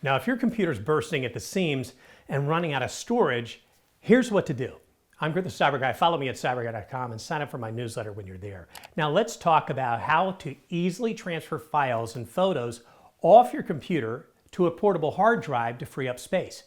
Now, if your computer's bursting at the seams and running out of storage, here's what to do. I'm the Cyber Guy. Follow me at cyberguy.com and sign up for my newsletter when you're there. Now, let's talk about how to easily transfer files and photos off your computer to a portable hard drive to free up space.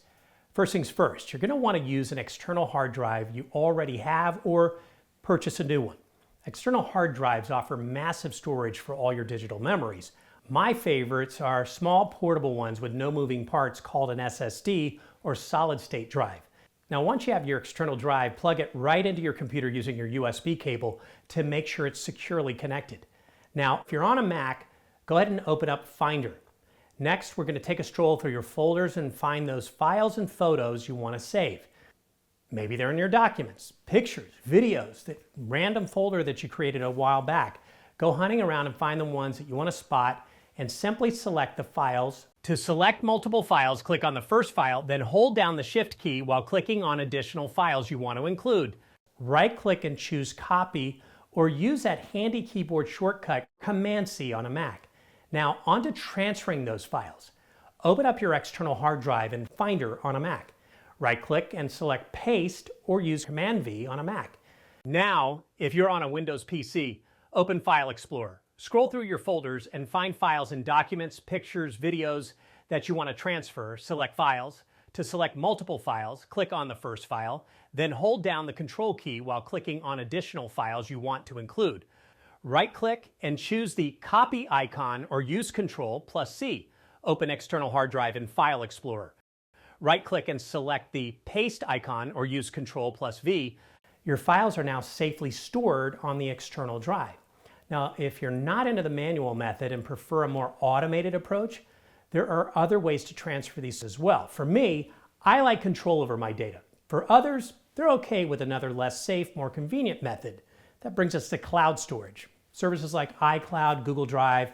First things first, you're going to want to use an external hard drive you already have or purchase a new one. External hard drives offer massive storage for all your digital memories. My favorites are small portable ones with no moving parts called an SSD or solid state drive. Now, once you have your external drive, plug it right into your computer using your USB cable to make sure it's securely connected. Now, if you're on a Mac, go ahead and open up Finder. Next, we're going to take a stroll through your folders and find those files and photos you want to save. Maybe they're in your documents, pictures, videos, that random folder that you created a while back. Go hunting around and find the ones that you want to spot and simply select the files. To select multiple files, click on the first file, then hold down the Shift key while clicking on additional files you want to include. Right-click and choose Copy, or use that handy keyboard shortcut Command-C on a Mac. Now, on to transferring those files. Open up your external hard drive in Finder on a Mac. Right-click and select Paste, or use Command-V on a Mac. Now, if you're on a Windows PC, open File Explorer. Scroll through your folders and find files in Documents, Pictures, Videos that you want to transfer. Select Files. To select multiple files, click on the first file, then hold down the Control key while clicking on additional files you want to include. Right-click and choose the Copy icon or use Control+C. Open external hard drive in File Explorer. Right-click and select the Paste icon or use Control+V. Your files are now safely stored on the external drive. Now, if you're not into the manual method and prefer a more automated approach, there are other ways to transfer these as well. For me, I like control over my data. For others, they're okay with another less safe, more convenient method. That brings us to cloud storage. Services like iCloud, Google Drive,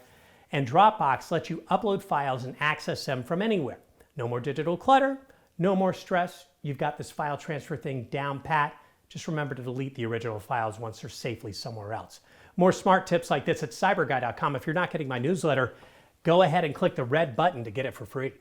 and Dropbox let you upload files and access them from anywhere. No more digital clutter, no more stress. You've got this file transfer thing down pat. Just remember to delete the original files once they're safely somewhere else. More smart tips like this at cyberguy.com. If you're not getting my newsletter, go ahead and click the red button to get it for free.